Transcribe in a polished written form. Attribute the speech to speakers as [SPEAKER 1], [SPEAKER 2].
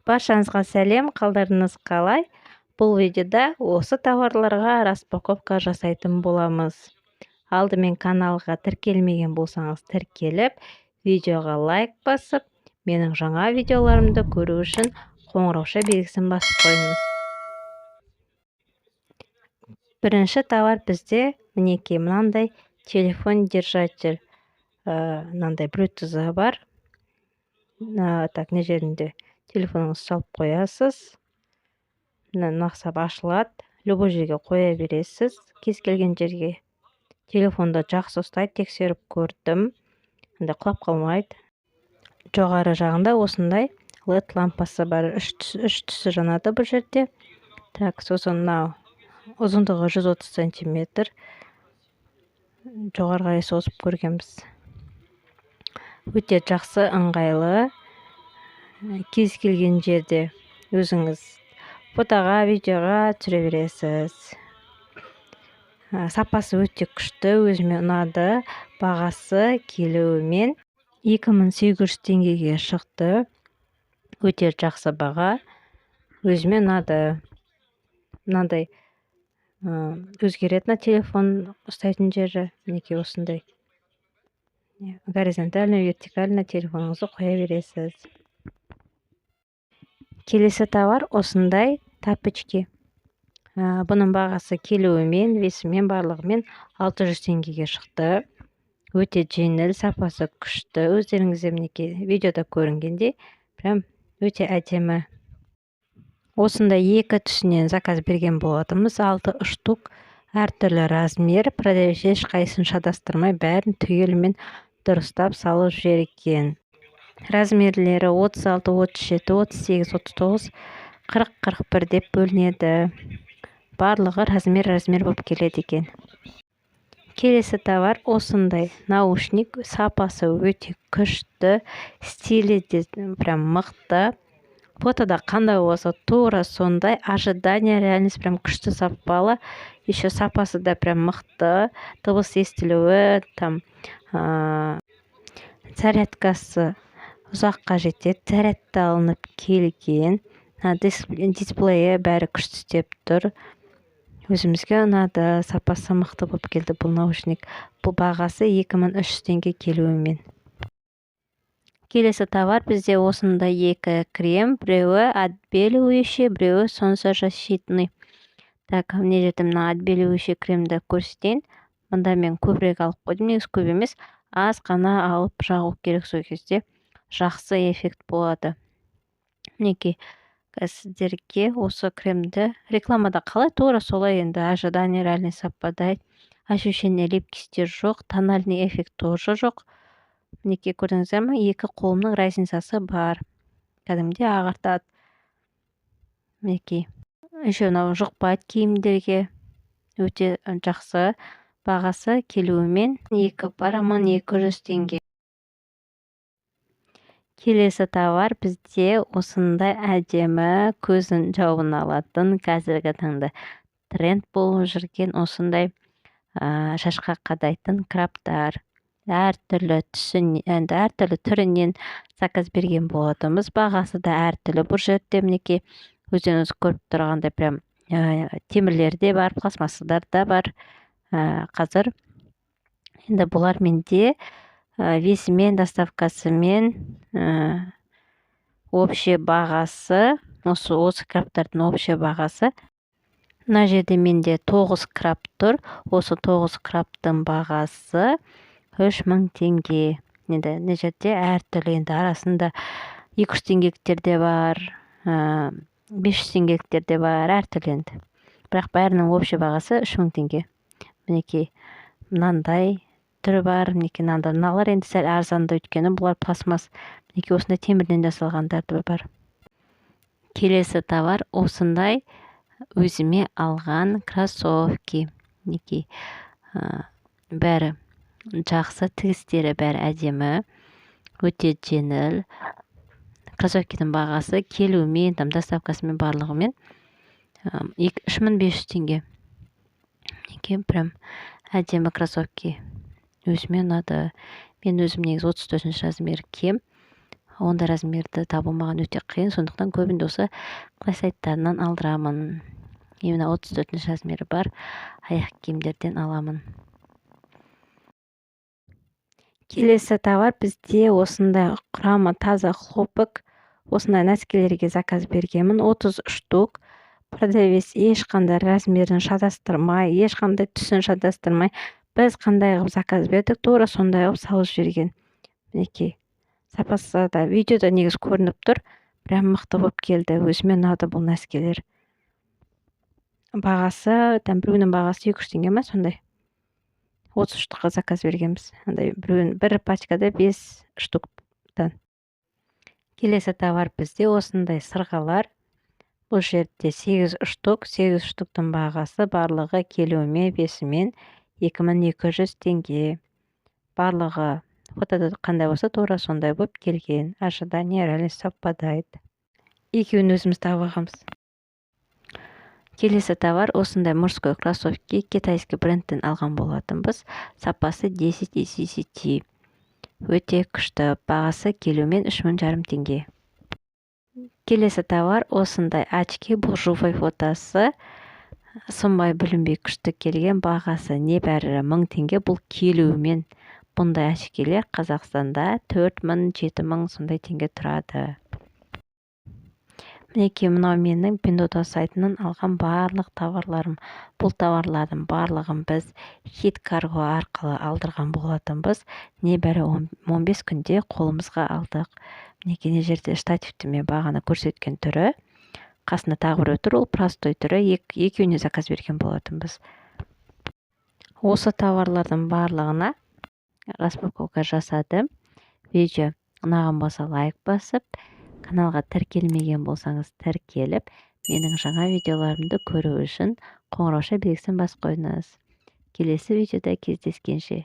[SPEAKER 1] Баршаңызға сәлем, қалдарыңыз қалай? Бұл видеода осы товарларға распаковка жасайтын боламыз. Алдымен каналға тіркелмеген болсаңыз тіркеліп, видеоға лайк басып, менің жаңа видеоларымды көру үшін қоңырауша белгісін басып қойыңыз. Бірінші товар бізде мінекей мынандай телефон держатель, мынандай Bluetooth бар. Так, не жерінде телефоныңызды салып қоясыз. Нақсап ашылады. Любой жерге қоя бересіз. Кез келген жерге. Телефонды жақсы ұстайды, тексеріп көрдім. Құлап қалмайды. Жоғары жағында осындай LED лампасы бар. Үш түсі жанады бұл жерде. Так, сосын мынау ұзындығы 130 сантиметр. Жоғары қарай созып көргенбіз. Өте жақсы, ыңғайлы. Кез келген жерде өзіңіз фотоға, видеоға түсіре бересіз. Сапасы өте күшті, өзіме ұнады. Бағасы келуімен 2800 теңгеге шықты. Өте жақсы баға. Өзіме ұнады. Мынандай өзгеретін телефон ұстайтын жері мінекей осындай. Горизонтально, вертикально телефоныңызды қоя бересіз. Келесі товар осындай тапочки. Бұның бағасы келуімен, весімен, барлығымен 600 теңгеге шықты. Өте жеңіл, сапасы күшті. Өздеріңізде мінекей видеода көрінгенде, прям өте әдемі. Осындай екі түсінен заказ берген болатынбыз. 6 штук, әртүрлі размер. Продавец ешқайсысын шатастырмай, бәрін түгелімен дұрыстап салып жіберген. Размерлері 36, 37, 38, 39, 40, 41 деп бөлінеді. Барлығы размер болып келеді екен. Келесі товар осындай наушник. Сапасы өте күшті, стилі де прям мықты. Фотода қандай болса тура сондай. Ожидание, реальность прям күшті, сапалы. Еще сапасы да прям мықты. Дыбыс естілуі, зарядкасы ұзаққа жетеді. Зарядта алынып келген. Дисплейі бәрі күшті істеп тұр. Өзімізге ұнады. Сапасы мықты болып келді бұл наушник. Бұл бағасы 2300 теңге келуімен. Келесі товар бізде осындай екі крем. Біреуі отбеливающий, біреуі солнцезащитный. Так, міне жерде мына отбеливающий кремді көрсетейін. Мұнда мен көбірек алып қойдым. Негізі көп емес, аз қана алып жағу керек, сол кезде жақсы эффект болады. Мінекей сіздерге осы кремді рекламада қалай тура солай енді. Ожидание, реальность совпадает. Ощущение липкости жоқ, тональный эффект тоже жоқ. Мінекей көрдіңіздер ме? Екі қолымның разницасы бар. Кәдімгідей ағартады. Мінекей. Еще мынау жұқпайды киімдерге. Өте жақсы. Бағасы келуімен 200 теңге. Келесі товар бізде осындай әдемі, көзін жауын алатын, қазіргі таңда тренд болып жүрген осындай шашқа қадайтын краптар. Әртүрлі түрінен заказ берген болатынбыз. Бағасы да әртүрлі. Бұл жерде мінекей өздеріңіз көріп тұрғандай прям темірлер де бар, пластмассадар да бар. Қазір енді бұлар менде весімен, доставкасымен общий бағасы, осы краптардың общий бағасы. Мына жерде менде 9 крап тұр. Осы 9 краптың бағасы 3000 теңге. Мына жерде әртүрлі, енді арасында 200 теңгеліктер де бар, 500 теңгеліктер де бар, әртүрлі енді. Бірақ бәрінің общий бағасы 3000 теңге. Мінекей мынандай түрі бар, мінекей мыналар енді сәл арзанды, өйткені бұлар пластмасс. Мінекей осындай темірден жасалғандар да бар. Келесі товар осындай өзіме алған кроссовки. Мінекей бәрі жақсы, тігістері бәрі әдемі, өте жеңіл. Кроссовкидің бағасы келуімен, доставкасымен барлығымен 3500 теңге. Мінекей прям әдемі кроссовки. Өзіме ұнады. Мен өзім негізі 34 размер кием. Ондай размерді табу маған өте қиын, сондықтан көбінде осы қытай сайттарынан алдырамын. Именно 34 размері бар аяқ киімдерден аламын. Келесі товар бізде осындай құрамы таза хлопок. Осындай нәскелерге заказ бергенмін. 30 штук. Продавец ешқандай размерін шатастырмай, ешқандай түсін шатастырмай, біз қандай қылып заказ бердік, тура сондай қылып салып жіберген. Мінекей. Сапасы да видеода негізі көрініп тұр. Прям мықты болып келді. Өзіме ұнады бұл нәскелер. Бағасы, біреуінің бағасы 200 теңге ма сондай. 30 штукқа заказ бергенбіз. Бір пачкада 5 штуктан. Келесі товар бізде осындай сырғалар. Бұл жерде 8 штук. 8 штуктың бағасы барлығы келуімен, весімен 2200 теңге. Барлығы фотода қандай болса, тура сондай болып келген. Ожидание реальность совпадает. Екеуін өзіміз тауып алғанбыз. Келесі товар осындай мужской кроссовки китайский брендтен алған болатынбыз. Сапасы 10 из 10. Өте күшті. Бағасы келуімен 3500 теңге. Келесі товар осындай очки. Бұл жуфай фотосы. Сынбай білінбей күшті келген. Бағасы небәрі 1000 теңге. Бұл келуімен бұндай очкилер Қазақстанда 4000-7000 сондай теңге тұрады. Мінекей мынау менің Pinduoduo сайтынан алған барлық товарларым. Бұл товарлардың барлығын біз хит карго арқылы алдырған болатынбыз. Небәрі 15 күнде қолымызға алдық. Мінекей не жерде штативті мен бағаны көрсеткен түрі. Қасында тағы бір тұр, ол простой түрі. Екеуіне заказ берген болатынбыз. Осы товарлардың барлығына распаковка жасадым. Видео ұнаған болса лайк басып, каналға тіркелмеген болсаңыз тіркеліп, менің жаңа видеоларымды көру үшін қоңырауша белгісін басып қойыңыз. Келесі видеода кездескенше.